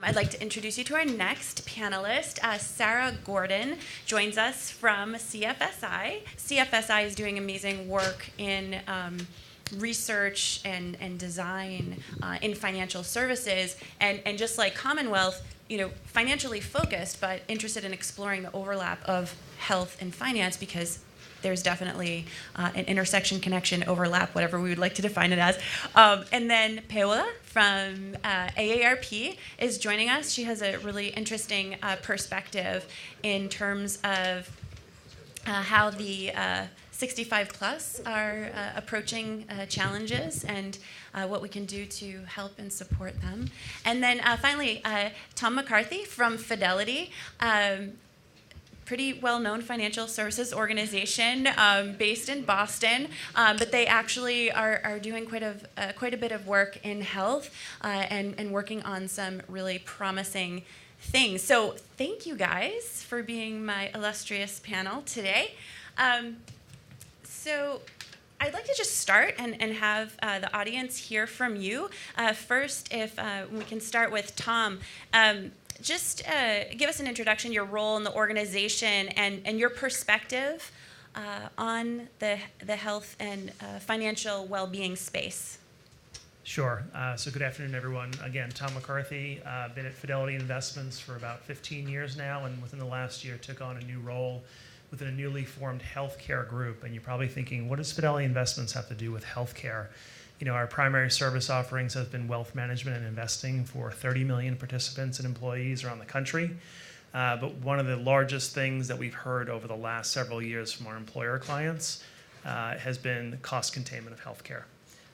I'd like to introduce you to our next panelist. Sarah Gordon joins us from CFSI. CFSI is doing amazing work in research and design in financial services, and just like Commonwealth, financially focused, but interested in exploring the overlap of health and finance, because there's definitely an intersection, connection, overlap, whatever we would like to define it as. And then Paola from AARP is joining us. She has a really interesting perspective in terms of how the 65 plus are approaching challenges and what we can do to help and support them. And then finally, Tom McCarthy from Fidelity. Pretty well-known financial services organization based in Boston, but they actually are doing quite a bit of work in health and working on some really promising things. So thank you guys for being my illustrious panel today. So I'd like to just start and have the audience hear from you. First, if we can start with Tom. Just give us an introduction, your role in the organization, and your perspective on the health and financial well-being space. Sure. So good afternoon, everyone. Again, Tom McCarthy. Been at Fidelity Investments for about 15 years now, and within the last year took on a new role within a newly formed healthcare group. And you're probably thinking, what does Fidelity Investments have to do with healthcare? Our primary service offerings have been wealth management and investing for 30 million participants and employees around the country. But one of the largest things that we've heard over the last several years from our employer clients has been cost containment of healthcare.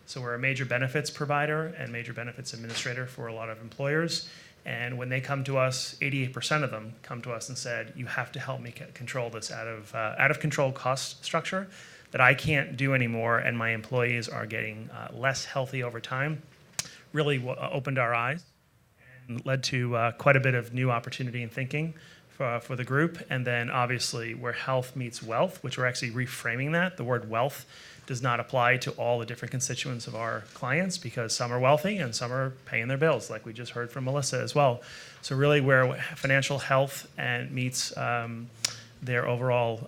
So we're a major benefits provider and major benefits administrator for a lot of employers. And when they come to us, 88% of them come to us and said, you have to help me control this out of control cost structure that I can't do anymore, and my employees are getting less healthy over time. Really opened our eyes and led to quite a bit of new opportunity and thinking for the group. And then obviously where health meets wealth, which we're actually reframing that. The word wealth does not apply to all the different constituents of our clients, because some are wealthy and some are paying their bills, like we just heard from Melissa as well. So really where financial health and meets their overall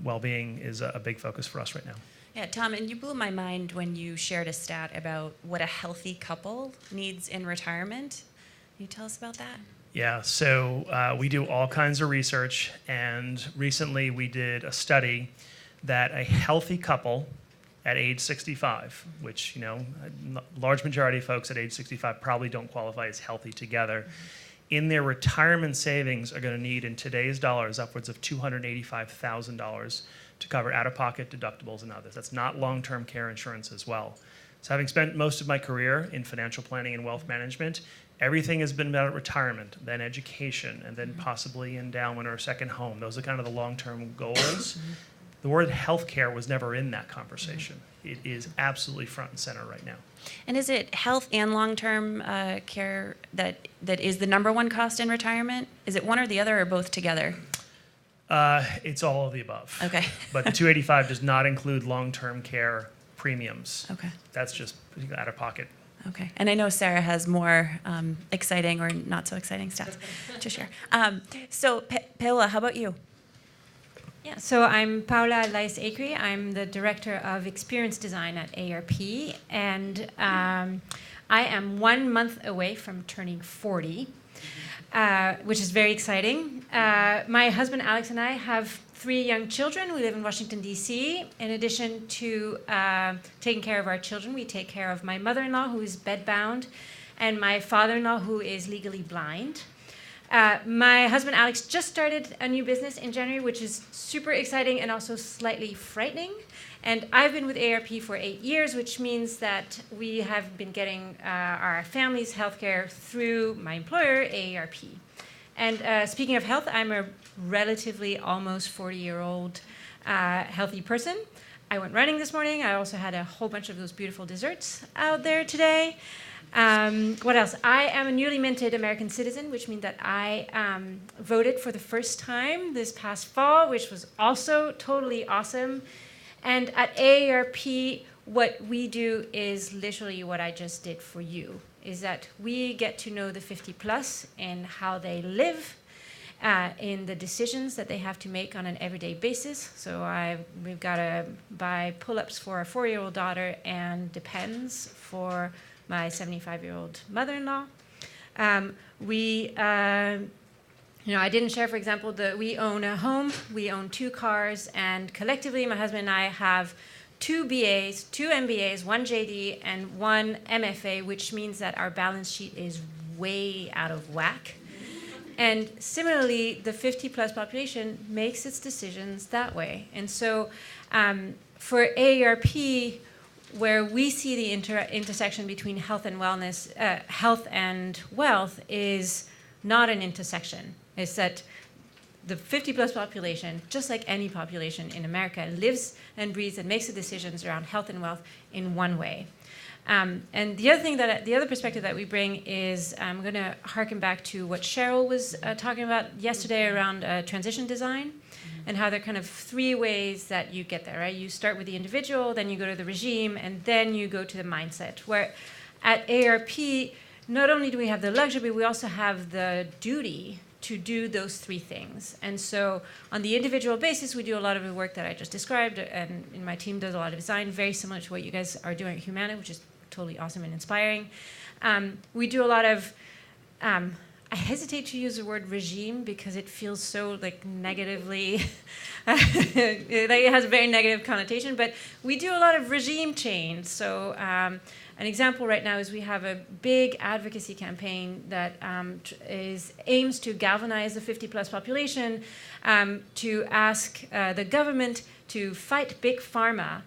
well-being is a big focus for us right now. Yeah, Tom, and you blew my mind when you shared a stat about what a healthy couple needs in retirement. Can you tell us about that? Yeah, so we do all kinds of research, and recently we did a study that a healthy couple at age 65, which, a large majority of folks at age 65 probably don't qualify as healthy together, in their retirement savings are going to need, in today's dollars, upwards of $285,000 to cover out-of-pocket deductibles and others. That's not long-term care insurance as well. So having spent most of my career in financial planning and wealth management, everything has been about retirement, then education, and then possibly endowment or a second home. Those are kind of the long-term goals. The word healthcare was never in that conversation. It is absolutely front and center right now. And is it health and long-term care that is the number one cost in retirement? Is it one or the other, or both together? It's all of the above. Okay. But the 285 does not include long-term care premiums. Okay. That's just out of pocket. Okay. And I know Sarah has more exciting or not so exciting stats to share. So Paola, how about you? Yeah, so I'm Paola Lais-Acri. I'm the Director of Experience Design at AARP, and I am 1 month away from turning 40, which is very exciting. My husband Alex and I have 3 young children. We live in Washington, D.C. In addition to taking care of our children, we take care of my mother-in-law, who is bedbound, and my father-in-law, who is legally blind. My husband Alex just started a new business in January, which is super exciting and also slightly frightening. And I've been with AARP for 8 years, which means that we have been getting our family's healthcare through my employer, AARP. And speaking of health, I'm a relatively almost 40-year-old healthy person. I went running this morning. I also had a whole bunch of those beautiful desserts out there today. What else? I am a newly minted American citizen, which means that I voted for the first time this past fall, which was also totally awesome. And at AARP, what we do is literally what I just did for you. is that we get to know the 50 plus and how they live in the decisions that they have to make on an everyday basis. So we've got to buy pull-ups for a 4-year-old daughter and Depends for my 75-year-old mother-in-law. I didn't share, for example, that we own a home, we own 2 cars, and collectively, my husband and I have 2 BAs, 2 MBAs, 1 JD, and 1 MFA, which means that our balance sheet is way out of whack. And similarly, the 50-plus population makes its decisions that way. And so for AARP, where we see the intersection between health and wellness, health and wealth is not an intersection. It's that the 50-plus population, just like any population in America, lives and breathes and makes the decisions around health and wealth in one way. And the other perspective that we bring is I'm going to harken back to what Cheryl was talking about yesterday around transition design, and how there are kind of 3 ways that you get there, right? You start with the individual, then you go to the regime, and then you go to the mindset. Where at AARP, not only do we have the luxury, but we also have the duty to do those 3 things. And so on the individual basis, we do a lot of the work that I just described, and my team does a lot of design, very similar to what you guys are doing at Humana, which is totally awesome and inspiring. We do a lot of, I hesitate to use the word regime because it feels so negatively, it has a very negative connotation, but we do a lot of regime change. So an example right now is we have a big advocacy campaign that aims to galvanize the 50-plus population to ask the government to fight big pharma,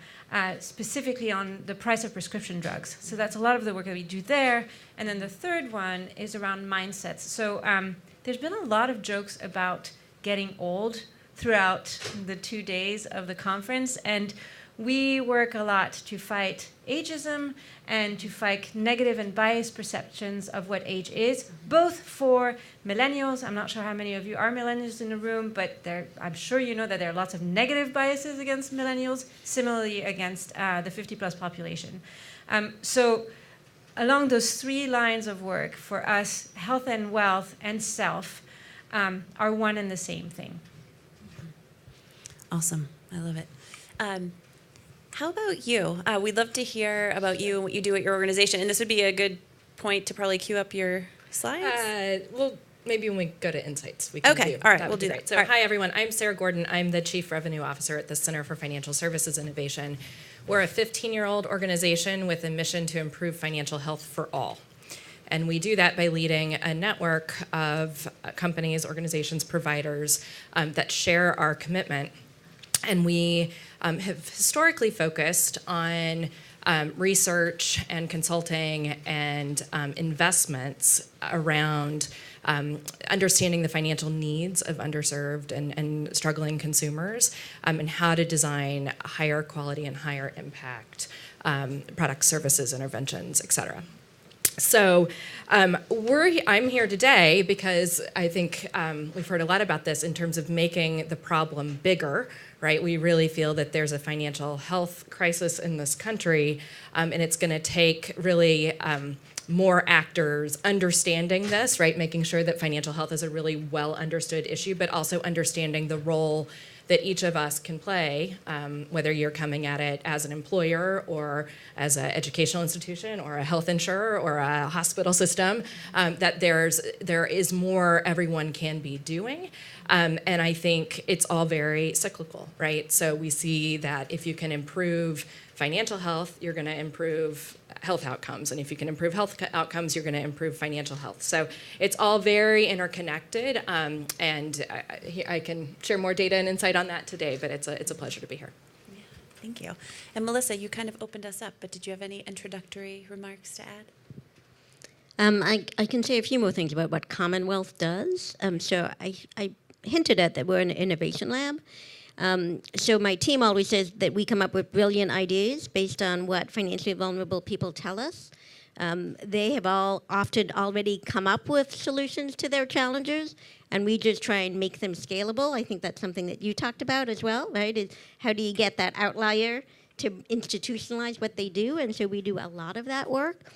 specifically on the price of prescription drugs. So that's a lot of the work that we do there. And then the third one is around mindsets. So there's been a lot of jokes about getting old throughout the 2 days of the conference. And we work a lot to fight ageism and to fight negative and biased perceptions of what age is, both for millennials. I'm not sure how many of you are millennials in the room, but I'm sure you know that there are lots of negative biases against millennials, similarly against the 50-plus population. So along those 3 lines of work, for us, health and wealth and self are one and the same thing. Awesome. I love it. How about you? We'd love to hear about you and what you do at your organization. And this would be a good point to probably cue up your slides. Well, maybe when we go to Insights, we can do. Okay, all right, That we'll would be do great. that. So, All right. Hi, everyone. I'm Sarah Gordon. I'm the Chief Revenue Officer at the Center for Financial Services Innovation. We're a 15-year-old organization with a mission to improve financial health for all. And we do that by leading a network of companies, organizations, providers that share our commitment. And we have historically focused on research and consulting and investments around understanding the financial needs of underserved and struggling consumers, and how to design higher quality and higher impact products, services, interventions, et cetera. So I'm here today because I think we've heard a lot about this in terms of making the problem bigger, right? We really feel that there's a financial health crisis in this country, and it's going to take really more actors understanding this, right? Making sure that financial health is a really well understood issue, but also understanding the role that each of us can play, whether you're coming at it as an employer or as an educational institution or a health insurer or a hospital system, that there is more everyone can be doing. And I think it's all very cyclical, right? So we see that if you can improve financial health, you're going to improve health outcomes. And if you can improve health outcomes, you're going to improve financial health. So it's all very interconnected. And I can share more data and insight on that today, but it's a pleasure to be here. Yeah, thank you. And Melissa, you kind of opened us up, but did you have any introductory remarks to add? I can say a few more things about what Commonwealth does. So I hinted at that we're an innovation lab. So my team always says that we come up with brilliant ideas based on what financially vulnerable people tell us. They have all often already come up with solutions to their challenges, and we just try and make them scalable. I think that's something that you talked about as well, right? Is how do you get that outlier to institutionalize what they do? And so we do a lot of that work.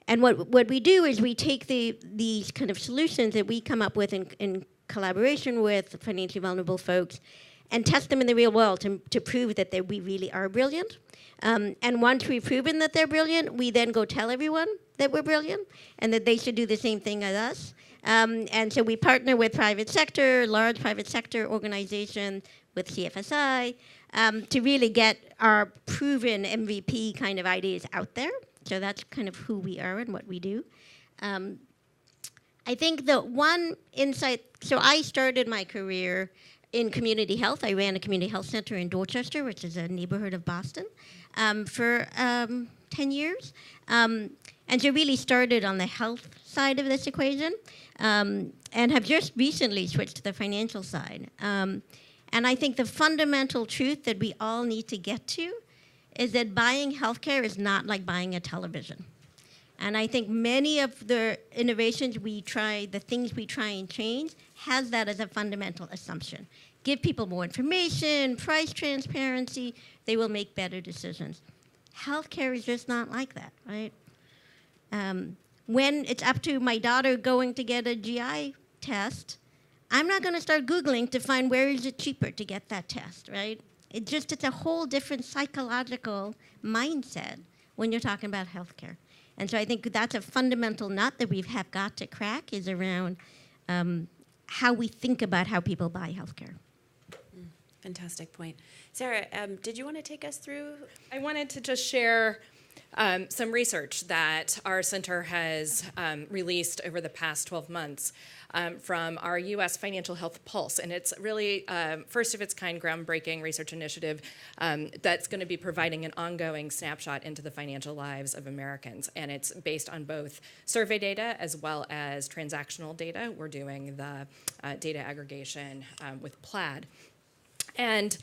And what we do is we take these kind of solutions that we come up with in collaboration with financially vulnerable folks and test them in the real world to prove that we really are brilliant. And once we've proven that they're brilliant, we then go tell everyone that we're brilliant and that they should do the same thing as us. And so we partner with private sector, large private sector organizations, with CFSI, to really get our proven MVP kind of ideas out there. So that's kind of who we are and what we do. I think the one insight, so I started my career in community health. I ran a community health center in Dorchester, which is a neighborhood of Boston, for 10 years. And so really started on the health side of this equation, and have just recently switched to the financial side. And I think the fundamental truth that we all need to get to is that buying healthcare is not like buying a television. And I think many of the innovations we try, the things we try and change, has that as a fundamental assumption. Give people more information, price transparency, they will make better decisions. Healthcare is just not like that, right? When it's up to my daughter going to get a GI test, I'm not going to start Googling to find where is it cheaper to get that test, right? It's a whole different psychological mindset when you're talking about healthcare. And so I think that's a fundamental nut that we have got to crack, is around how we think about how people buy healthcare. Fantastic point. Sarah, did you want to take us through? I wanted to just share some research that our center has released over the past 12 months from our U.S. Financial Health Pulse. And it's really first of its kind, groundbreaking research initiative that's going to be providing an ongoing snapshot into the financial lives of Americans. And it's based on both survey data as well as transactional data. We're doing the data aggregation with Plaid. And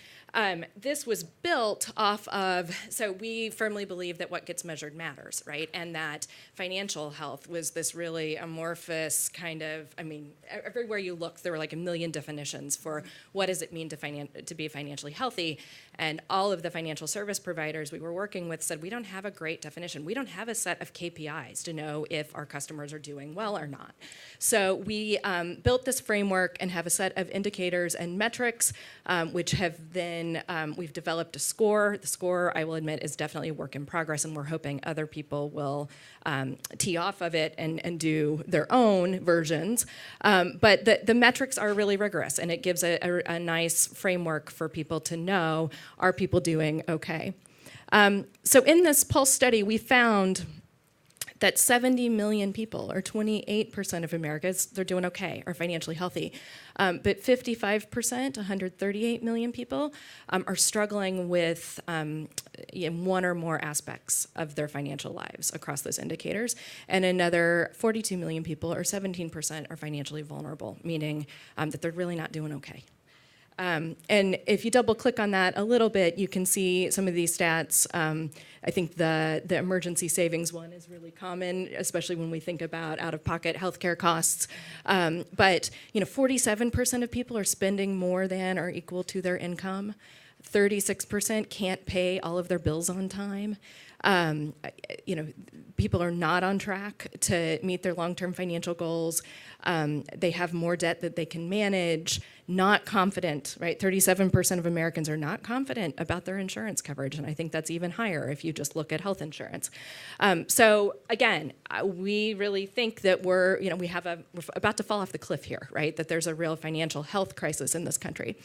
this was built off of, so we firmly believe that what gets measured matters, right? And that financial health was this really amorphous kind of, I mean, everywhere you look, there were like a million definitions for what does it mean to be financially healthy. And all of the financial service providers we were working with said, we don't have a great definition. We don't have a set of KPIs to know if our customers are doing well or not. So we built this framework and have a set of indicators and metrics, which have then we've developed a score. The score, I will admit, is definitely a work in progress, and we're hoping other people will tee off of it and do their own versions. But the metrics are really rigorous, and it gives a nice framework for people to know, are people doing okay? So in this Pulse study, we found that 70 million people, or 28% of Americans, they're doing okay, are financially healthy. But 55%, 138 million people, are struggling with one or more aspects of their financial lives across those indicators. And another 42 million people, or 17%, are financially vulnerable, meaning that they're really not doing okay. And if you double click on that a little bit, you can see some of these stats. I think the emergency savings one is really common, especially when we think about out-of-pocket healthcare costs. But 47% of people are spending more than or equal to their income. 36% can't pay all of their bills on time. People are not on track to meet their long-term financial goals. They have more debt that they can manage, not confident, right? 37% of Americans are not confident about their insurance coverage, and I think that's even higher if you just look at health insurance. So again, we really think that we're about to fall off the cliff here, right? That there's a real financial health crisis in this country.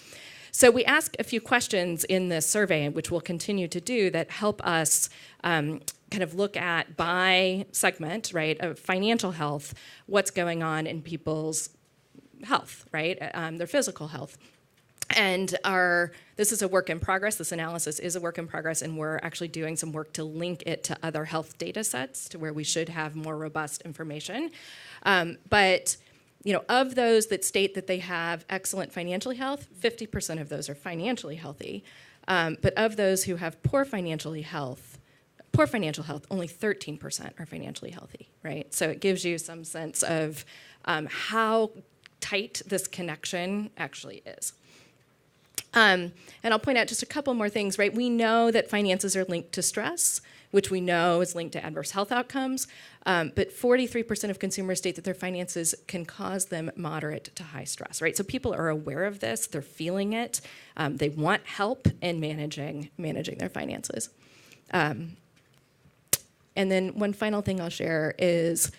So we ask a few questions in this survey, which we'll continue to do, that help us kind of look at by segment, right, of financial health, what's going on in people's health, right, their physical health. And this is a work in progress. This analysis is a work in progress, and we're actually doing some work to link it to other health data sets to where we should have more robust information. But of those that state that they have excellent financial health, 50% of those are financially healthy. But of those who have poor financial health, only 13% are financially healthy, right? So it gives you some sense of how tight this connection actually is. And I'll point out just a couple more things, right? We know that finances are linked to stress, which we know is linked to adverse health outcomes, but 43% of consumers state that their finances can cause them moderate to high stress, right? So people are aware of this, they're feeling it, they want help in managing their finances. And then one final thing I'll share is,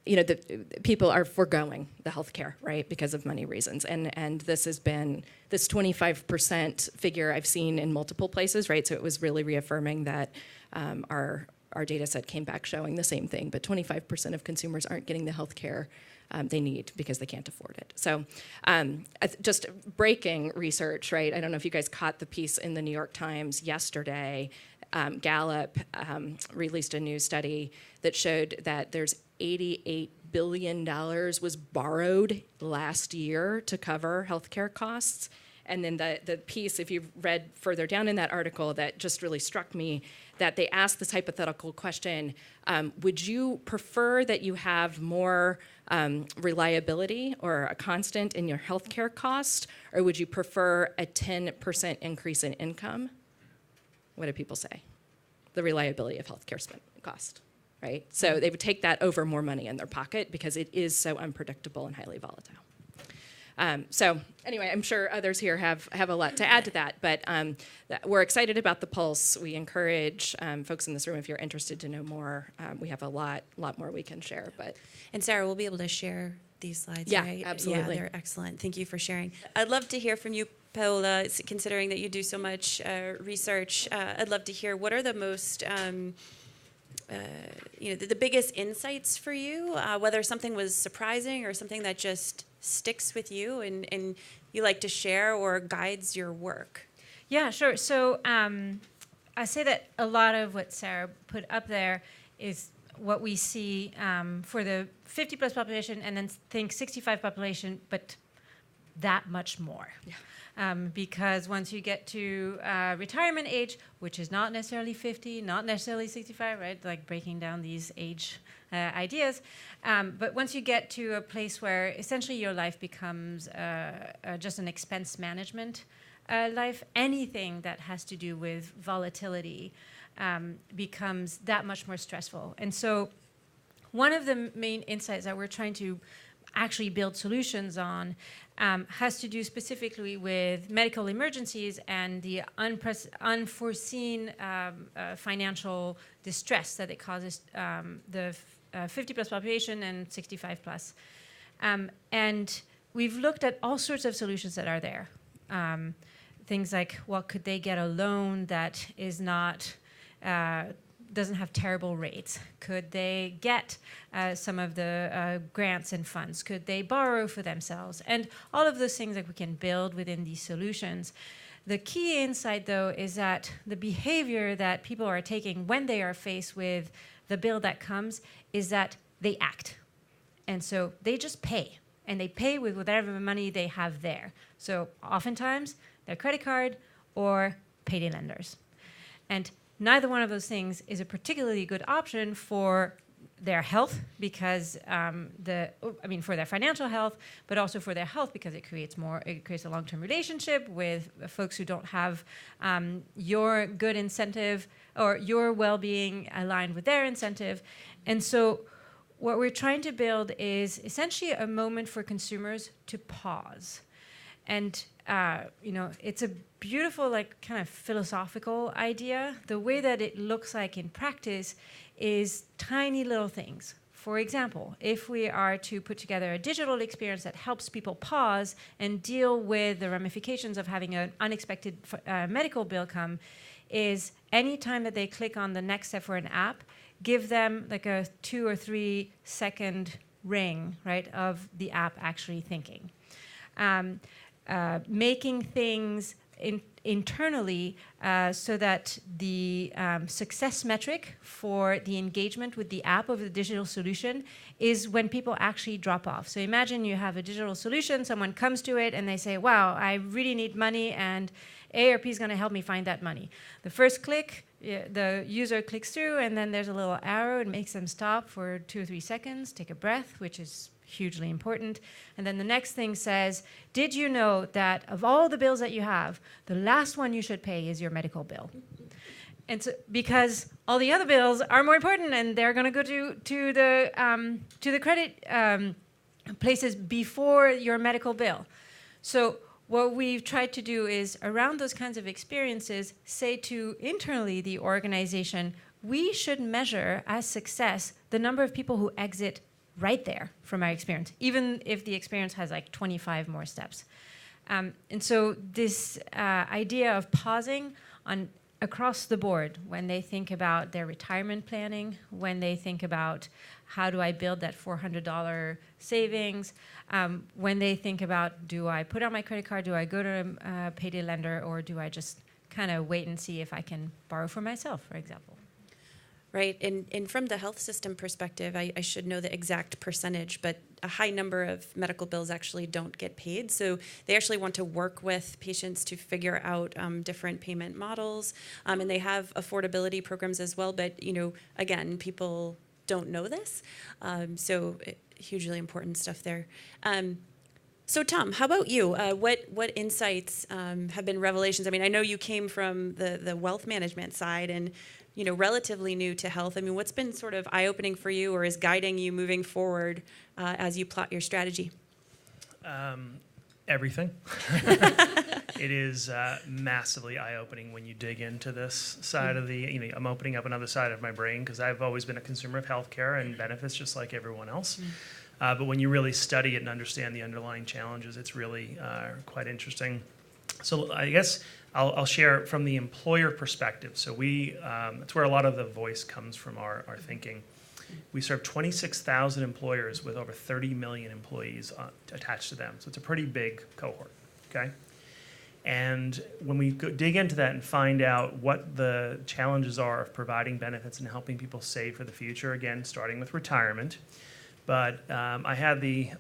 the people are foregoing the health care, right, because of money reasons. And this has been, this 25% figure I've seen in multiple places, right? So it was really reaffirming that our data set came back showing the same thing, but 25% of consumers aren't getting the health care they need because they can't afford it. So just breaking research, right? I don't know if you guys caught the piece in the New York Times yesterday. Gallup released a new study that showed that there's $88 billion was borrowed last year to cover healthcare costs. And then the piece, if you read further down in that article, that just really struck me, that they asked this hypothetical question, would you prefer that you have more reliability or a constant in your healthcare cost, or would you prefer a 10% increase in income? What do people say? The reliability of healthcare cost, right? So they would take that over more money in their pocket because it is so unpredictable and highly volatile. So anyway, I'm sure others here have a lot to add to that, but we're excited about the Pulse. We encourage folks in this room, if you're interested to know more, we have a lot more we can share. And Sarah, we'll be able to share these slides, yeah, right? absolutely. Yeah, they're excellent. Thank you for sharing. I'd love to hear from you, Paola, considering that you do so much research. I'd love to hear what are the most, the biggest insights for you, whether something was surprising or something that just sticks with you and you like to share or guides your work. Yeah, sure. So I say that a lot of what Sarah put up there is what we see for the 50 plus population, and then think 65 population, but that much more. Yeah. Because once you get to retirement age, which is not necessarily 50, not necessarily 65, right? Like breaking down these age ideas. But once you get to a place where essentially your life becomes just an expense management life, anything that has to do with volatility becomes that much more stressful. And so one of the main insights that we're trying to actually build solutions on has to do specifically with medical emergencies and the unforeseen financial distress that it causes the 50 plus population and 65 plus. And we've looked at all sorts of solutions that are there. Things like, well, could they get a loan that is not doesn't have terrible rates? Could they get some of the grants and funds? Could they borrow for themselves? And all of those things that we can build within these solutions. The key insight, though, is that the behavior that people are taking when they are faced with the bill that comes is that they act. And so they just pay. And they pay with whatever money they have there. So oftentimes, their credit card or payday lenders. And neither one of those things is a particularly good option for their health because for their financial health, but also for their health because it creates a long-term relationship with folks who don't have your good incentive or your well-being aligned with their incentive. And so what we're trying to build is essentially a moment for consumers to pause. And it's a beautiful, kind of philosophical idea. The way that it looks like in practice is tiny little things. For example, if we are to put together a digital experience that helps people pause and deal with the ramifications of having an unexpected medical bill come, is any time that they click on the next step for an app, give them like a 2 or 3 second ring, right, of the app actually thinking. Making things internally so that the success metric for the engagement with the app of the digital solution is when people actually drop off. So imagine you have a digital solution, someone comes to it and they say, wow, I really need money and AARP is going to help me find that money. The first click, the user clicks through, and then there's a little arrow. It makes them stop for 2 or 3 seconds, take a breath, which is hugely important. And then the next thing says, did you know that of all the bills that you have, the last one you should pay is your medical bill? And so, because all the other bills are more important, and they're going to go to the credit places before your medical bill. So what we've tried to do is, around those kinds of experiences, say to internally the organization, we should measure as success the number of people who exit right there from our experience, even if the experience has like 25 more steps. And so this idea of pausing on across the board when they think about their retirement planning, when they think about how do I build that $400 savings, when they think about, do I put on my credit card, do I go to a payday lender, or do I just kind of wait and see if I can borrow for myself, for example? Right, and from the health system perspective, I should know the exact percentage, but a high number of medical bills actually don't get paid. So they actually want to work with patients to figure out different payment models, and they have affordability programs as well. But again, people don't know this, so hugely important stuff there. So Tom, how about you? What insights have been revelations? I mean, I know you came from the wealth management side and relatively new to health. I mean, what's been sort of eye-opening for you or is guiding you moving forward as you plot your strategy? Everything. It is massively eye-opening when you dig into this side of the, I'm opening up another side of my brain because I've always been a consumer of healthcare and benefits just like everyone else. But when you really study it and understand the underlying challenges, it's really quite interesting. So I guess I'll share from the employer perspective. So that's where a lot of the voice comes from our thinking. We serve 26,000 employers with over 30 million employees attached to them. So it's a pretty big cohort, okay? And when we dig into that and find out what the challenges are of providing benefits and helping people save for the future, again, starting with retirement, but I had the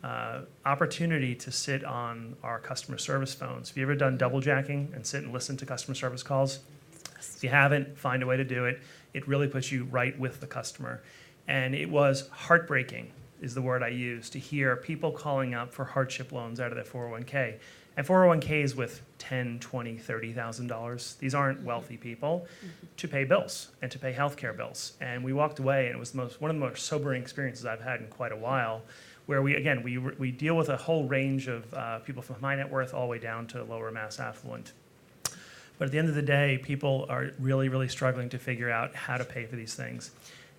opportunity to sit on our customer service phones. Have you ever done double jacking and sit and listen to customer service calls? If you haven't, find a way to do it. It really puts you right with the customer. And it was heartbreaking, is the word I use, to hear people calling up for hardship loans out of their 401k. And 401ks with $10,000, $20,000, $30,000. These aren't wealthy people to pay bills and to pay healthcare bills. And we walked away, and it was one of the most sobering experiences I've had in quite a while, where we deal with a whole range of people from high net worth all the way down to lower mass affluent. But at the end of the day, people are really, really struggling to figure out how to pay for these things.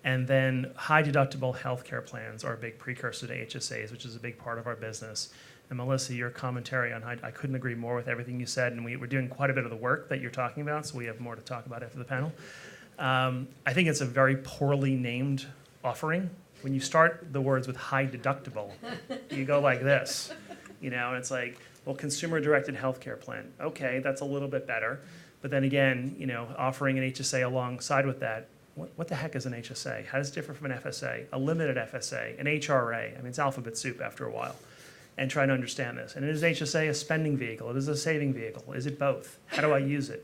And then high deductible healthcare plans are a big precursor to HSAs, which is a big part of our business. And Melissa, your commentary on I couldn't agree more with everything you said, and we're doing quite a bit of the work that you're talking about, so we have more to talk about after the panel. I think it's a very poorly named offering. When you start the words with high deductible, you go like this, and it's like, well, consumer-directed healthcare plan. Okay, that's a little bit better. But then again, offering an HSA alongside with that, what the heck is an HSA? How does it differ from an FSA, a limited FSA, an HRA? I mean, it's alphabet soup after a while. And trying to understand this. And is HSA a spending vehicle? Is it a saving vehicle? Is it both? How do I use it?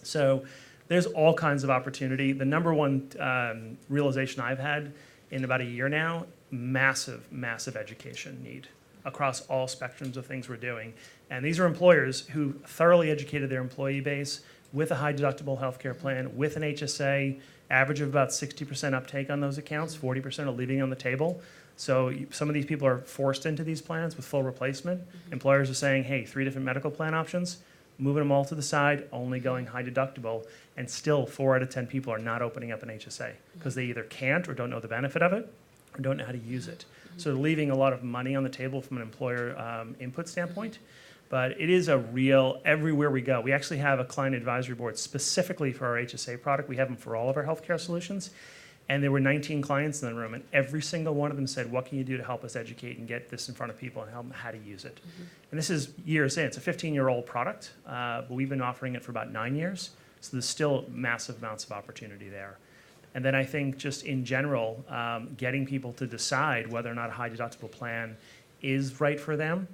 So there's all kinds of opportunity. The number one realization I've had in about a year now, massive, massive education need across all spectrums of things we're doing. And these are employers who thoroughly educated their employee base with a high deductible healthcare plan, with an HSA, average of about 60% uptake on those accounts, 40% are leaving on the table. So some of these people are forced into these plans with full replacement. Employers are saying, hey, 3 different medical plan options, moving them all to the side, only going high deductible, and still 4 out of 10 people are not opening up an HSA because they either can't or don't know the benefit of it or don't know how to use it. So they're leaving a lot of money on the table from an employer input standpoint. But it is a real, everywhere we go. We actually have a client advisory board specifically for our HSA product. We have them for all of our healthcare solutions. And there were 19 clients in the room, and every single one of them said, what can you do to help us educate and get this in front of people and help them how to use it? And this is years in. It's a 15-year-old product, but we've been offering it for about 9 years. So there's still massive amounts of opportunity there. And then I think just in general, getting people to decide whether or not a high deductible plan is right for them.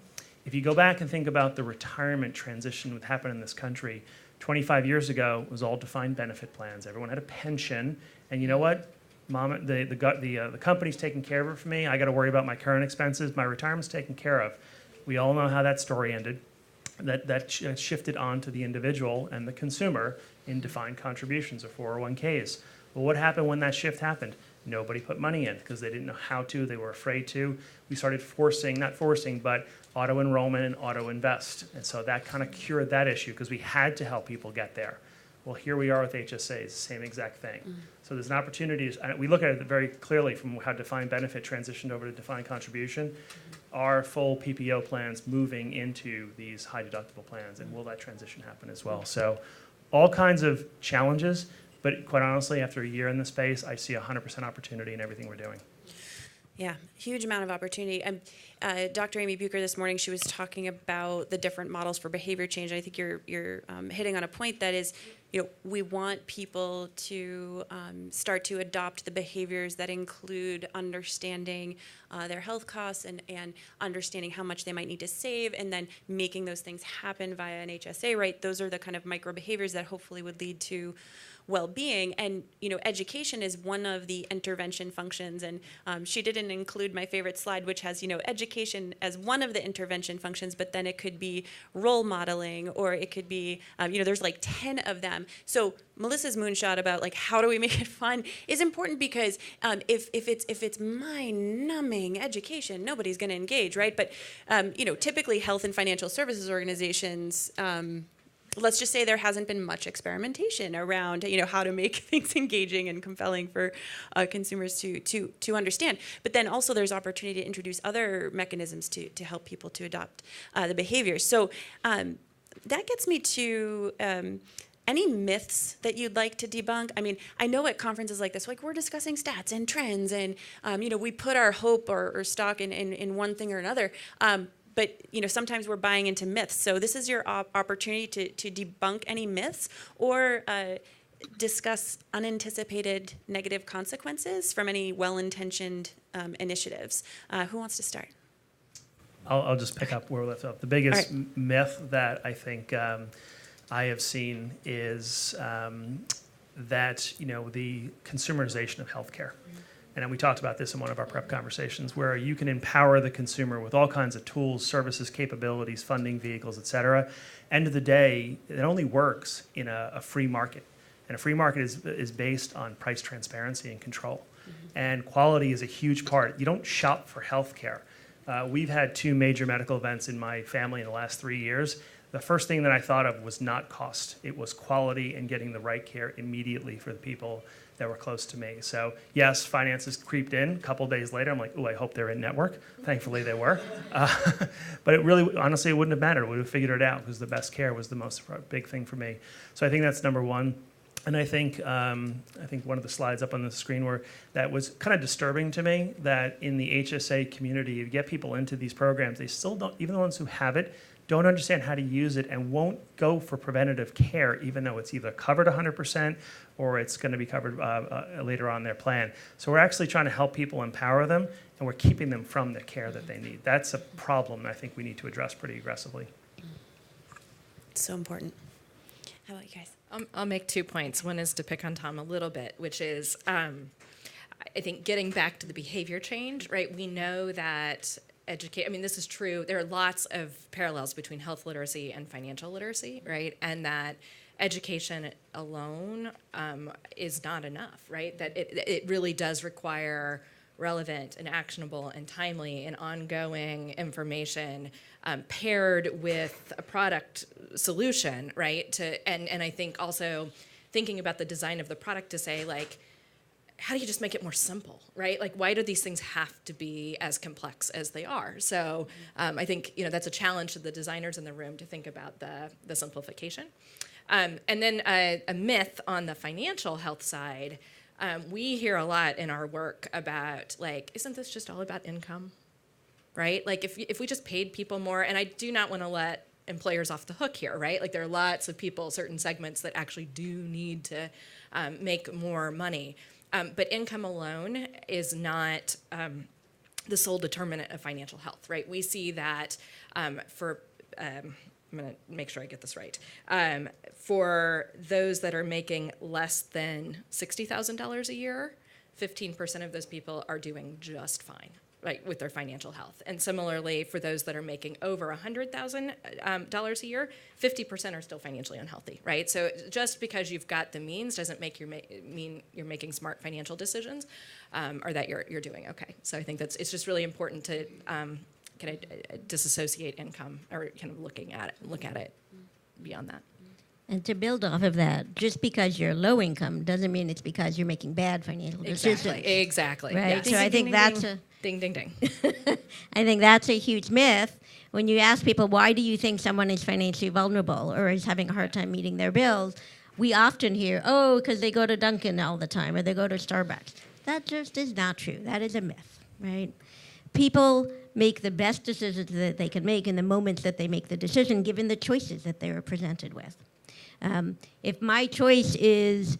If you go back and think about the retirement transition that happened in this country, 25 years ago, it was all defined benefit plans. Everyone had a pension, and you know what? Mom, the company's taking care of it for me. I got to worry about my current expenses. My retirement's taken care of. We all know how that story ended. That shifted on to the individual and the consumer in defined contributions or 401ks. Well, what happened when that shift happened? Nobody put money in because they didn't know how to. They were afraid to. We started not forcing, but auto enrollment and auto invest. And so that kind of cured that issue because we had to help people get there. Well, here we are with HSAs, same exact thing. So there's an opportunity. We look at it very clearly from how defined benefit transitioned over to defined contribution. Are full PPO plans moving into these high deductible plans, and will that transition happen as well? So all kinds of challenges, but quite honestly, after a year in the space, I see 100% opportunity in everything we're doing. Yeah, huge amount of opportunity. Dr. Amy Bucher this morning, she was talking about the different models for behavior change. I think you're hitting on a point that is, we want people to start to adopt the behaviors that include understanding their health costs and understanding how much they might need to save, and then making those things happen via an HSA, right? Those are the kind of micro behaviors that hopefully would lead to well-being. And education is one of the intervention functions, and she didn't include my favorite slide, which has education as one of the intervention functions, but then it could be role modeling, or it could be there's like 10 of them. So Melissa's moonshot about like how do we make it fun is important, because if it's mind-numbing education, nobody's going to engage, right? But typically health and financial services organizations, let's just say there hasn't been much experimentation around, how to make things engaging and compelling for consumers to understand. But then also there's opportunity to introduce other mechanisms to help people to adopt the behaviors. So that gets me to any myths that you'd like to debunk. I mean, I know at conferences like this, like we're discussing stats and trends, and we put our hope or stock in one thing or another. But sometimes we're buying into myths. So this is your opportunity to debunk any myths or discuss unanticipated negative consequences from any well-intentioned initiatives. Who wants to start? I'll just pick up where we left off. The biggest myth that I think I have seen is that the consumerization of healthcare. And we talked about this in one of our prep conversations, where you can empower the consumer with all kinds of tools, services, capabilities, funding vehicles, et cetera. End of the day, it only works in a free market. And a free market is based on price transparency and control. And quality is a huge part. You don't shop for healthcare. We've had 2 major medical events in my family in the last 3 years. The first thing that I thought of was not cost. It was quality and getting the right care immediately for the people that were close to me. So yes, finances creeped in. A couple days later, I'm like, I hope they're in network. Thankfully they were. But it really, honestly, it wouldn't have mattered. We would have figured it out because the best care was the most big thing for me. So I think that's number one. And I think one of the slides up on the screen that was kind of disturbing to me, that in the HSA community, you get people into these programs, they still don't, even the ones who have it, don't understand how to use it and won't go for preventative care, even though it's either covered 100% or it's going to be covered later on in their plan. So we're actually trying to help people, empower them, and we're keeping them from the care that they need. That's a problem I think we need to address pretty aggressively. It's so important. How about you guys? I'll make 2 points. One is to pick on Tom a little bit, which is I think getting back to the behavior change, right? We know that this is true. There are lots of parallels between health literacy and financial literacy, right? And that education alone is not enough, right? That it really does require relevant and actionable and timely and ongoing information paired with a product solution, right? And I think also thinking about the design of the product to say, like, how do you just make it more simple, right? Like, why do these things have to be as complex as they are? So I think that's a challenge to the designers in the room to think about the simplification. And then a myth on the financial health side, we hear a lot in our work about, like, isn't this just all about income, right? Like, if we just paid people more, and I do not want to let employers off the hook here, right? Like, there are lots of people, certain segments that actually do need to make more money. But income alone is not the sole determinant of financial health, right? We see that for I'm going to make sure I get this right. For those that are making less than $60,000 a year, 15% of those people are doing just fine, right, with their financial health. And similarly, for those that are making over $100,000 a year, 50% are still financially unhealthy, right? So just because you've got the means doesn't make mean you're making smart financial decisions, or that you're doing okay. So I think it's just really important to kind of disassociate income, or kind of look at it beyond that. And to build off of that, just because you're low income doesn't mean it's because you're making bad financial decisions. Exactly. Right. Yes. So I think that's ding, ding, ding. I think that's a huge myth. When you ask people, why do you think someone is financially vulnerable or is having a hard time meeting their bills, we often hear, oh, because they go to Dunkin' all the time or they go to Starbucks. That just is not true. That is a myth, right? People make the best decisions that they can make in the moments that they make the decision, given the choices that they are presented with. If my choice is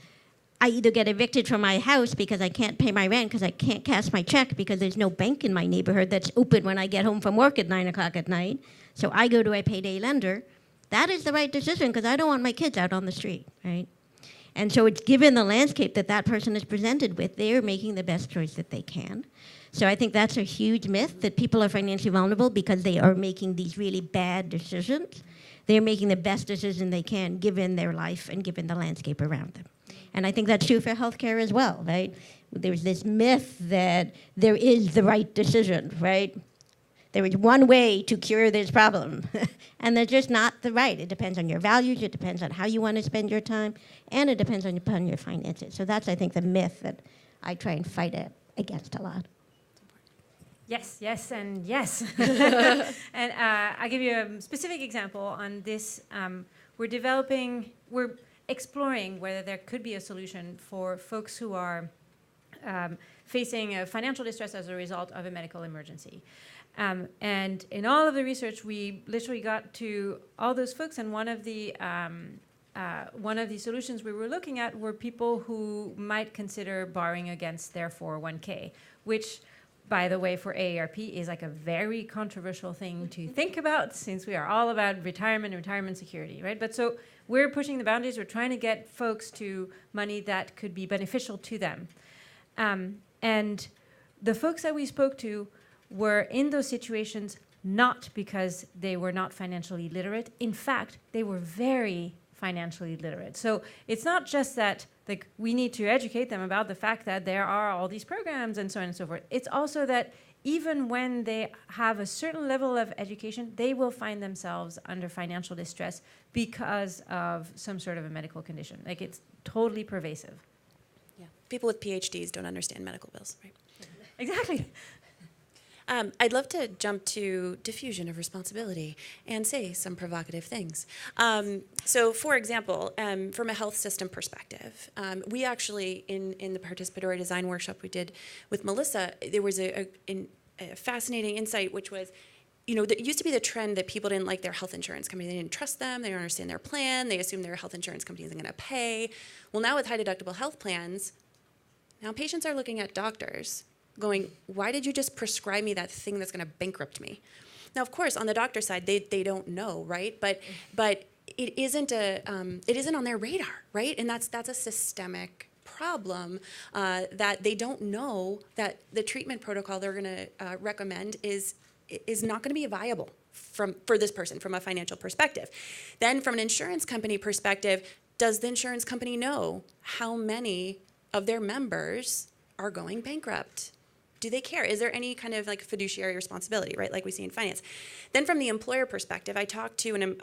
I either get evicted from my house because I can't pay my rent because I can't cash my check because there's no bank in my neighborhood that's open when I get home from work at 9 o'clock at night, so I go to a payday lender, that is the right decision because I don't want my kids out on the street, right? And so it's given the landscape that that person is presented with, they're making the best choice that they can. So I think that's a huge myth, that people are financially vulnerable because they are making these really bad decisions. They're making the best decision they can given their life and given the landscape around them. And I think that's true for healthcare as well, right? There's this myth that there is the right decision, right? There is one way to cure this problem, and they're just not the right. It depends on your values, it depends on how you want to spend your time, and it depends upon your finances. So that's, I think, the myth that I try and fight against a lot. Yes, yes, and yes. And I'll give you a specific example on this. We're exploring whether there could be a solution for folks who are facing a financial distress as a result of a medical emergency. And in all of the research, we literally got to all those folks, and one of the solutions we were looking at were people who might consider borrowing against their 401k, which, by the way, for AARP is like a very controversial thing to think about, since we are all about retirement security, right? But so we're pushing the boundaries. We're trying to get folks to money that could be beneficial to them. And the folks that we spoke to were in those situations not because they were not financially literate. In fact, they were very financially literate. So it's not just that we need to educate them about the fact that there are all these programs and so on and so forth. It's also that even when they have a certain level of education, they will find themselves under financial distress because of some sort of a medical condition. Like, it's totally pervasive. Yeah. People with PhDs don't understand medical bills, right? Exactly. I'd love to jump to diffusion of responsibility and say some provocative things. So, for example, from a health system perspective, we actually, in the participatory design workshop we did with Melissa, there was a fascinating insight, which was, it used to be the trend that people didn't like their health insurance company. They didn't trust them. They don't understand their plan. They assumed their health insurance company isn't going to pay. Well, now with high deductible health plans, now patients are looking at doctors going, why did you just prescribe me that thing that's going to bankrupt me? Now, of course, on the doctor side, they don't know, right? But it isn't on their radar, right? And that's a systemic problem, that they don't know that the treatment protocol they're going to recommend is not going to be viable for this person from a financial perspective. Then, from an insurance company perspective, does the insurance company know how many of their members are going bankrupt? Do they care? Is there any kind of like fiduciary responsibility, right, like we see in finance? Then from the employer perspective, I talked to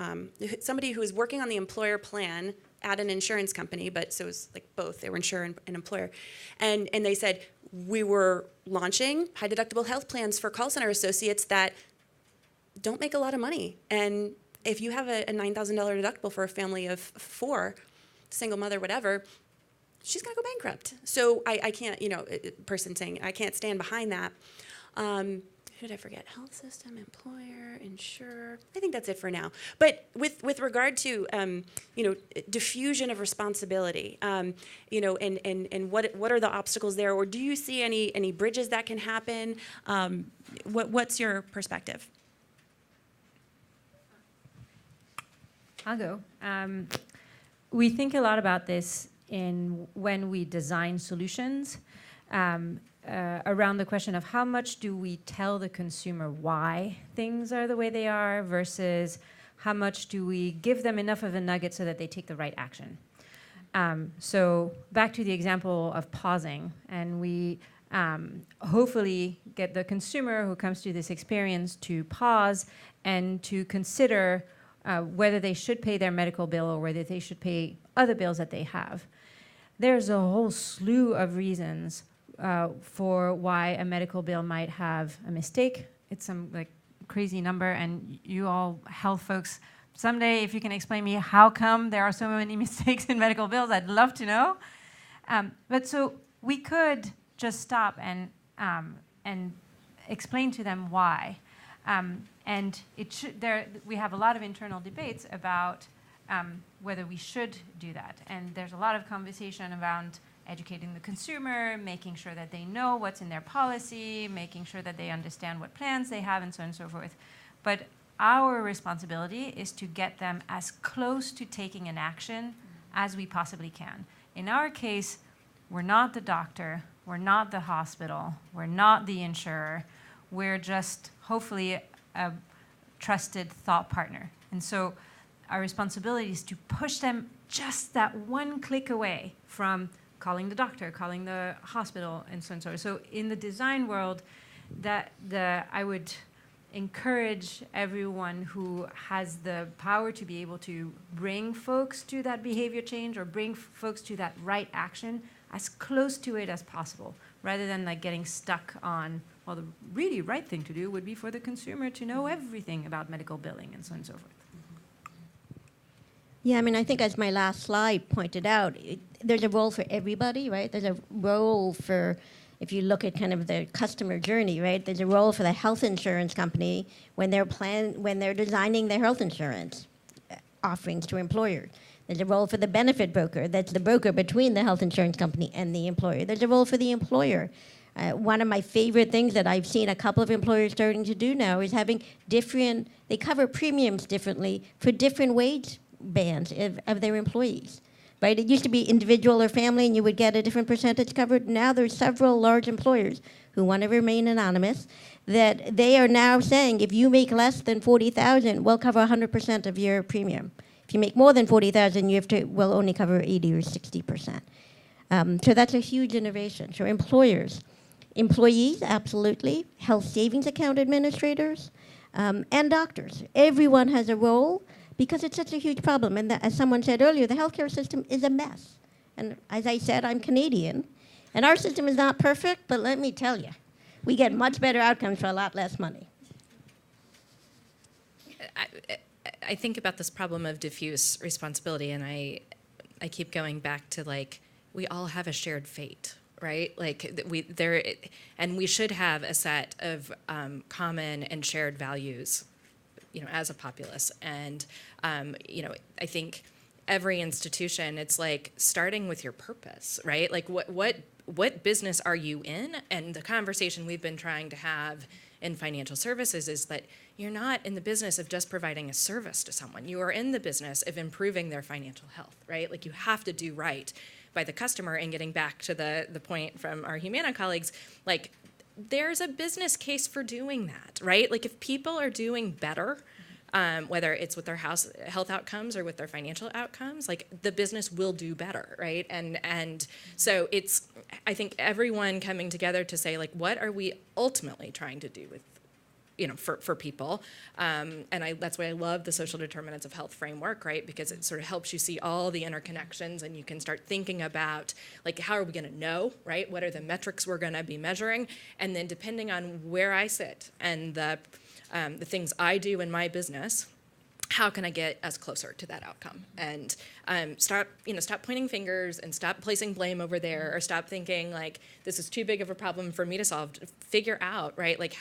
somebody who was working on the employer plan at an insurance company, but so it was like both. They were insurer and employer. And they said, we were launching high deductible health plans for call center associates that don't make a lot of money. And if you have a $9,000 deductible for a family of 4, single mother, whatever, she's going to go bankrupt. So I can't, person saying, I can't stand behind that. Who did I forget? Health system, employer, insurer. I think that's it for now. But with regard to, diffusion of responsibility, and what are the obstacles there? Or do you see any bridges that can happen? What's your perspective? I'll go. We think a lot about this when we design solutions around the question of how much do we tell the consumer why things are the way they are versus how much do we give them enough of a nugget so that they take the right action. So back to the example of pausing, and we hopefully get the consumer who comes to this experience to pause and to consider whether they should pay their medical bill or whether they should pay other bills that they have. There's a whole slew of reasons for why a medical bill might have a mistake. It's some like crazy number, and you all health folks, someday if you can explain me how come there are so many mistakes in medical bills, I'd love to know. But so we could just stop and explain to them why. And we have a lot of internal debates about whether we should do that. And there's a lot of conversation around educating the consumer, making sure that they know what's in their policy, making sure that they understand what plans they have, and so on and so forth. But our responsibility is to get them as close to taking an action as we possibly can. In our case, we're not the doctor, we're not the hospital, we're not the insurer, we're just hopefully a trusted thought partner. And so our responsibility is to push them just that one click away from calling the doctor, calling the hospital, and so on and so on. So in the design world, I would encourage everyone who has the power to be able to bring folks to that behavior change or bring folks to that right action as close to it as possible, rather than like getting stuck on, well, the really right thing to do would be for the consumer to know everything about medical billing and so on and so forth. Yeah, I mean, I think as my last slide pointed out, there's a role for everybody, right? There's a role for, if you look at kind of the customer journey, right? There's a role for the health insurance company when they're designing their health insurance offerings to employers. There's a role for the benefit broker. That's the broker between the health insurance company and the employer. There's a role for the employer. One of my favorite things that I've seen a couple of employers starting to do now is having they cover premiums differently for different wage bands of their employees, right? It used to be individual or family, and you would get a different percentage covered. Now there's several large employers who want to remain anonymous that they are now saying if you make less than $40,000, we'll cover 100% of your premium. If you make more than $40,000, we'll only cover 80 or 60%. So that's a huge innovation. So employers, employees, absolutely, health savings account administrators, and doctors. Everyone has a role, because it's such a huge problem. And as someone said earlier, the healthcare system is a mess. And as I said, I'm Canadian. And our system is not perfect, but let me tell you, we get much better outcomes for a lot less money. I think about this problem of diffuse responsibility, and I keep going back to, like, we all have a shared fate, right? Like, we should have a set of common and shared values, as a populace. And, I think every institution, it's like starting with your purpose, right? Like what business are you in? And the conversation we've been trying to have in financial services is that you're not in the business of just providing a service to someone. You are in the business of improving their financial health, right? Like, you have to do right by the customer. And getting back to the point from our Humana colleagues, like, there's a business case for doing that, right? Like, if people are doing better, whether it's with their health outcomes or with their financial outcomes, like, the business will do better, right? And so it's, I think, everyone coming together to say, like, what are we ultimately trying to do with, for people? And that's why I love the social determinants of health framework, right? Because it sort of helps you see all the interconnections, and you can start thinking about, like, how are we going to know, right? What are the metrics we're going to be measuring? And then depending on where I sit and the things I do in my business, how can I get us closer to that outcome? And stop pointing fingers and stop placing blame over there, or stop thinking like this is too big of a problem for me to solve. Figure out, right? Like,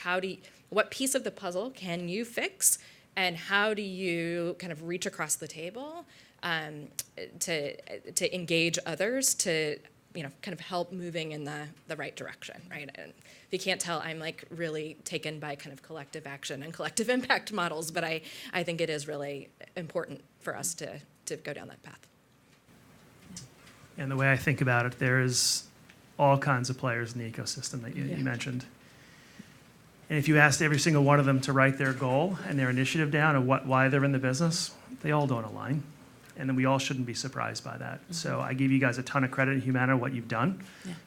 what piece of the puzzle can you fix, and how do you kind of reach across the table to engage others to kind of help moving in the right direction, right? And if you can't tell, I'm like really taken by kind of collective action and collective impact models, but I think it is really important for us to go down that path. And the way I think about it, there's all kinds of players in the ecosystem that you mentioned. And if you asked every single one of them to write their goal and their initiative down and why they're in the business, they all don't align. And then we all shouldn't be surprised by that. So I give you guys a ton of credit in Humana what you've done,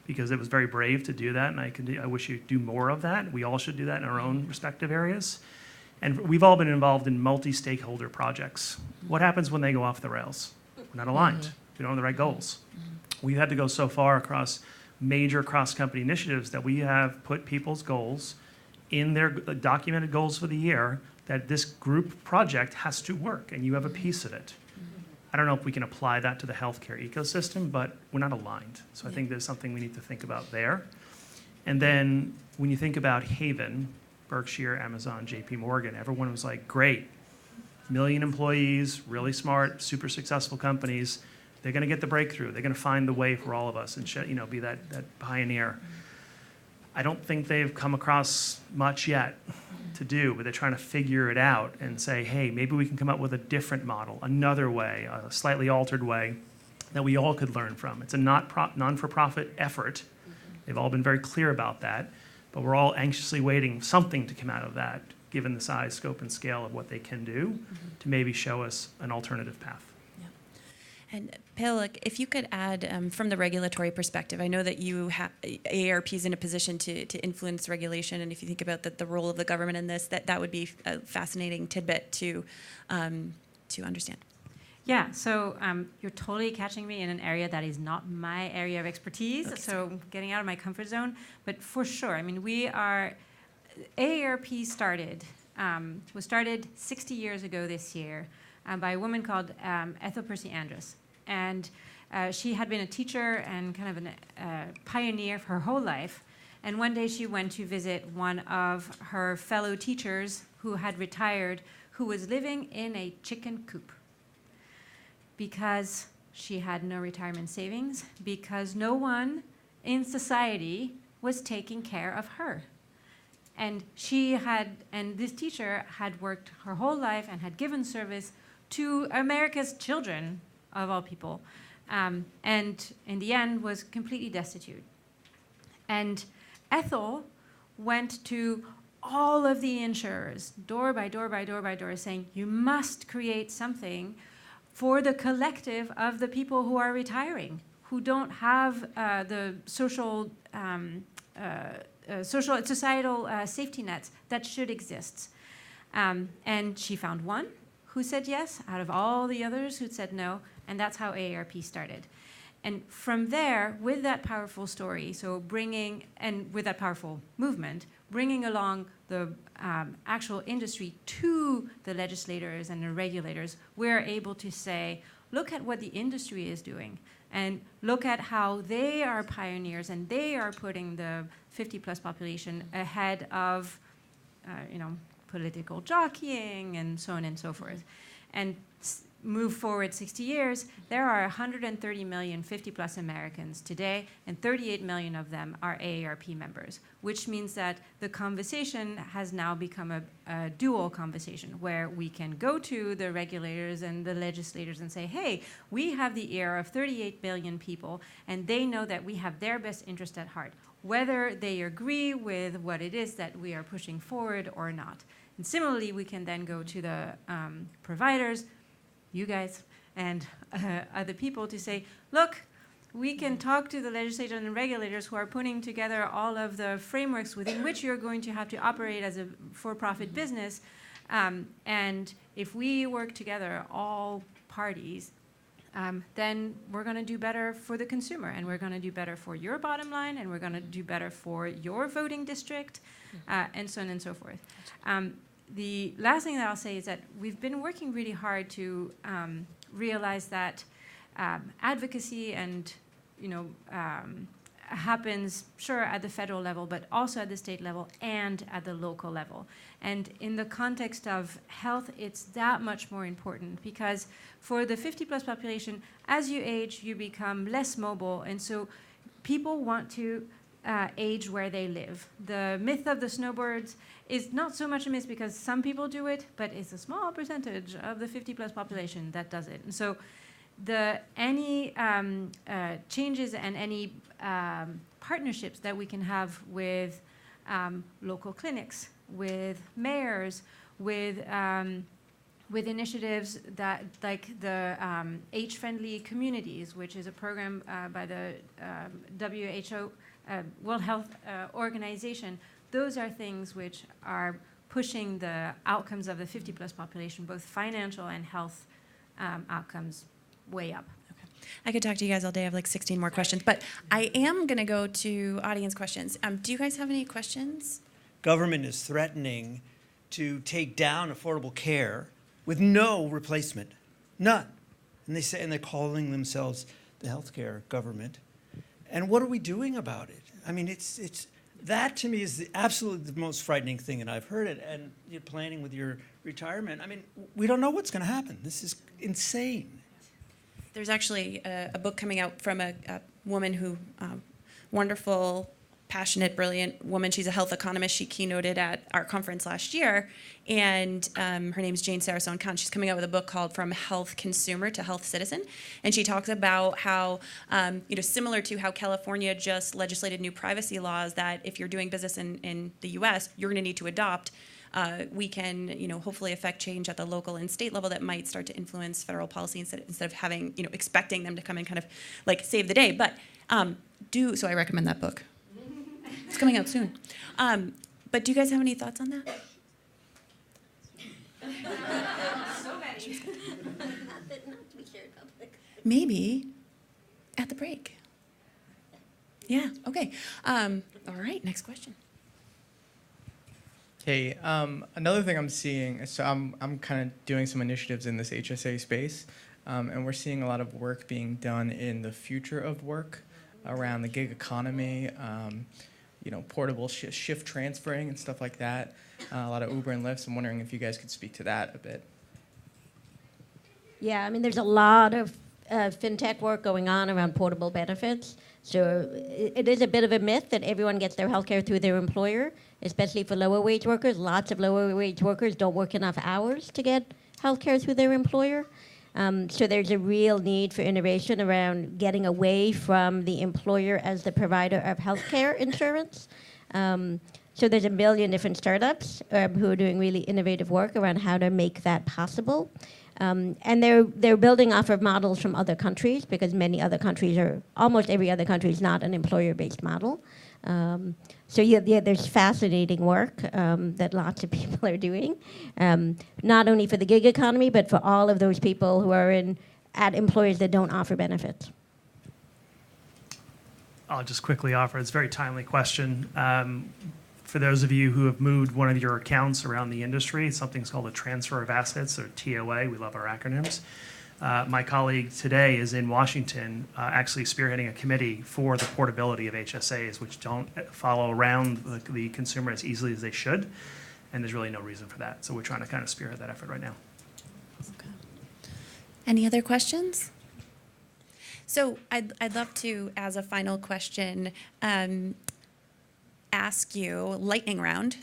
because it was very brave to do that, and I wish you'd do more of that. We all should do that in our own respective areas. And we've all been involved in multi-stakeholder projects. What happens when they go off the rails? We're not aligned. We don't have the right goals. We've had to go so far across major cross-company initiatives that we have put people's goals in their documented goals for the year, that this group project has to work, and you have a piece of it. I don't know if we can apply that to the healthcare ecosystem, but we're not aligned. So I think there's something we need to think about there. And then when you think about Haven, Berkshire, Amazon, JP Morgan, everyone was like, great, 1 million employees, really smart, super successful companies. They're going to get the breakthrough. They're going to find the way for all of us and be that pioneer. I don't think they've come across much yet to do, but they're trying to figure it out and say, hey, maybe we can come up with a different model, another way, a slightly altered way that we all could learn from. It's a non-for-profit effort. They've all been very clear about that, but we're all anxiously waiting something to come out of that, given the size, scope, and scale of what they can do, to maybe show us an alternative path. And Pil, if you could add from the regulatory perspective, I know that AARP is in a position to influence regulation, and if you think about the role of the government in this, that would be a fascinating tidbit to understand. Yeah, so you're totally catching me in an area that is not my area of expertise, okay, so getting out of my comfort zone. But for sure, I mean, AARP was started 60 years ago this year by a woman called Ethel Percy Andrus. And she had been a teacher and kind of a pioneer for her whole life. And one day she went to visit one of her fellow teachers who had retired, who was living in a chicken coop because she had no retirement savings, because no one in society was taking care of her. And this teacher had worked her whole life and had given service to America's children, of all people, and in the end was completely destitute. And Ethel went to all of the insurers, door by door by door by door, saying, you must create something for the collective of the people who are retiring, who don't have the societal safety nets that should exist. And she found one who said yes, out of all the others who said no, and that's how AARP started. And from there, with that powerful story, with that powerful movement, bringing along the actual industry to the legislators and the regulators, we're able to say, look at what the industry is doing, and look at how they are pioneers, and they are putting the 50-plus population ahead of, political jockeying and so on and so forth. And move forward 60 years, there are 130 million 50-plus Americans today, and 38 million of them are AARP members, which means that the conversation has now become a dual conversation where we can go to the regulators and the legislators and say, hey, we have the ear of 38 billion people, and they know that we have their best interest at heart, whether they agree with what it is that we are pushing forward or not. And similarly, we can then go to the providers, you guys, and other people to say, look, we can talk to the legislators and regulators who are putting together all of the frameworks within which you're going to have to operate as a for-profit business. And if we work together, all parties, then we're going to do better for the consumer, and we're going to do better for your bottom line, and we're going to do better for your voting district, and so on and so forth. The last thing that I'll say is that we've been working really hard to realize that advocacy and happens, sure, at the federal level, but also at the state level and at the local level. And in the context of health, it's that much more important, because for the 50-plus population, as you age, you become less mobile, and so people want to age where they live. The myth of the snowbirds is not so much a myth because some people do it, but it's a small percentage of the 50-plus population that does it. And so any changes and any partnerships that we can have with local clinics, with mayors, with initiatives that like the age-friendly communities, which is a program by the WHO, World Health Organization. Those are things which are pushing the outcomes of the 50-plus population, both financial and health outcomes, way up. I could talk to you guys all day. I have like 16 more questions, but I am going to go to audience questions. Do you guys have any questions? Government is threatening to take down affordable care with no replacement, none. And they're calling themselves the healthcare government. And what are we doing about it? I mean, it's that to me is absolutely the most frightening thing, and I've heard it. And you're planning with your retirement. I mean, we don't know what's going to happen. This is insane. There's actually a book coming out from a woman who, wonderful, passionate, brilliant woman. She's a health economist. She keynoted at our conference last year, and her name's Jane Sarasone-Kahn. She's coming out with a book called From Health Consumer to Health Citizen, and she talks about how, similar to how California just legislated new privacy laws that if you're doing business in the U.S., you're going to need to adopt. We can, hopefully affect change at the local and state level that might start to influence federal policy instead of having, expecting them to come and kind of like save the day. But so I recommend that book. It's coming out soon. But do you guys have any thoughts on that? So many. Maybe at the break. Yeah, okay. All right, next question. Hey, another thing I'm seeing, so I'm kind of doing some initiatives in this HSA space, and we're seeing a lot of work being done in the future of work around the gig economy, portable shift transferring and stuff like that, a lot of Uber and Lyft. I'm wondering if you guys could speak to that a bit. Yeah, I mean, there's a lot of fintech work going on around portable benefits. So it is a bit of a myth that everyone gets their healthcare through their employer, especially for lower wage workers. Lots of lower wage workers don't work enough hours to get healthcare through their employer. So there's a real need for innovation around getting away from the employer as the provider of healthcare insurance. So there's a million different startups who are doing really innovative work around how to make that possible. And they're building off of models from other countries because many other countries almost every other country is not an employer-based model. So there's fascinating work that lots of people are doing, not only for the gig economy, but for all of those people who are at employers that don't offer benefits. I'll just quickly offer, it's a very timely question. For those of you who have moved one of your accounts around the industry, something's called a transfer of assets, or TOA. We love our acronyms. My colleague today is in Washington actually spearheading a committee for the portability of HSAs, which don't follow around the consumer as easily as they should, and there's really no reason for that. So we're trying to kind of spearhead that effort right now. Okay. Any other questions? So I'd love to, as a final question, ask you, lightning round,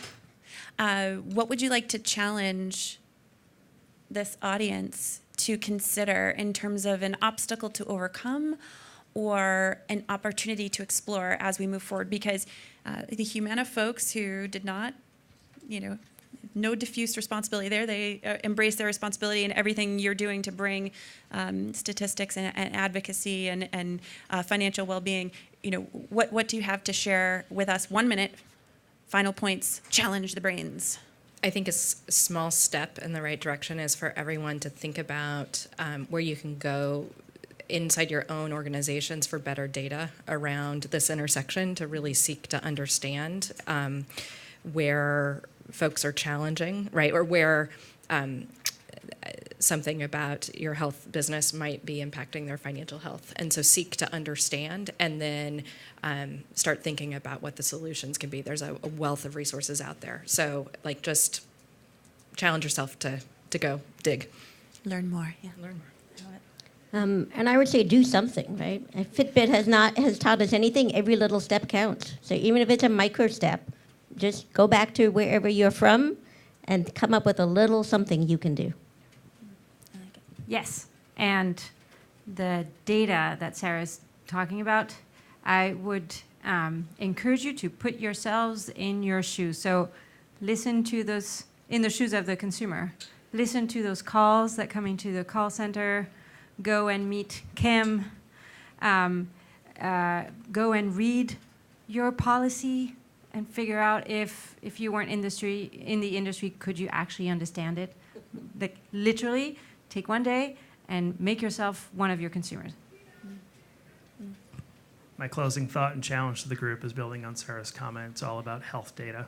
what would you like to challenge this audience to consider in terms of an obstacle to overcome or an opportunity to explore as we move forward? Because the Humana folks who did not, no diffuse responsibility there. They embrace their responsibility in everything you're doing to bring statistics and advocacy and financial well-being. What do you have to share with us? 1 minute, final points, challenge the brains. I think a small step in the right direction is for everyone to think about where you can go inside your own organizations for better data around this intersection to really seek to understand where folks are challenging, right? Or where something about your health business might be impacting their financial health. And so seek to understand and then start thinking about what the solutions can be. There's a wealth of resources out there. So just challenge yourself to go dig. Learn more. Yeah. Learn more. And I would say do something, right? If Fitbit has taught us anything. Every little step counts. So even if it's a micro step, just go back to wherever you're from and come up with a little something you can do. Yes, and the data that Sarah's talking about, I would encourage you to put yourselves in your shoes. So listen to those, in the shoes of the consumer. Listen to those calls that come into the call center. Go and meet Kim. Go and read your policy and figure out if you weren't in the industry, could you actually understand it? Like literally, take one day and make yourself one of your consumers. My closing thought and challenge to the group is building on Sarah's comment. It's all about health data.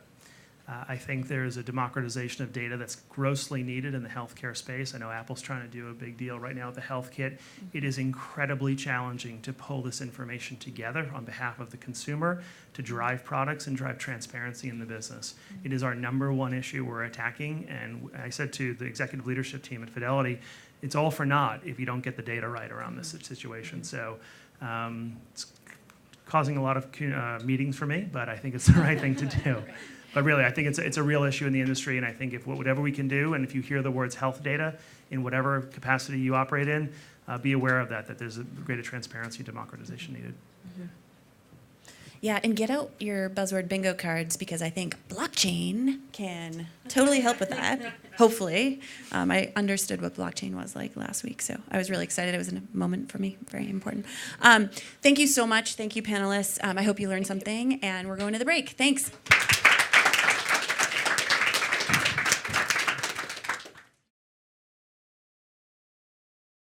I think there is a democratization of data that's grossly needed in the healthcare space. I know Apple's trying to do a big deal right now with the health kit. It is incredibly challenging to pull this information together on behalf of the consumer to drive products and drive transparency in the business. It is our number one issue we're attacking. And I said to the executive leadership team at Fidelity, it's all for naught if you don't get the data right around this situation. So it's causing a lot of meetings for me, but I think it's the right thing to do. But really, I think it's a real issue in the industry, and I think if whatever we can do, and if you hear the words health data in whatever capacity you operate in, be aware of that there's a greater transparency and democratization needed. Mm-hmm. Yeah, and get out your buzzword bingo cards because I think blockchain can totally help with that, hopefully. I understood what blockchain was like last week, so I was really excited. It was a moment for me, very important. Thank you so much. Thank you, panelists. I hope you learned something, and we're going to the break. Thanks.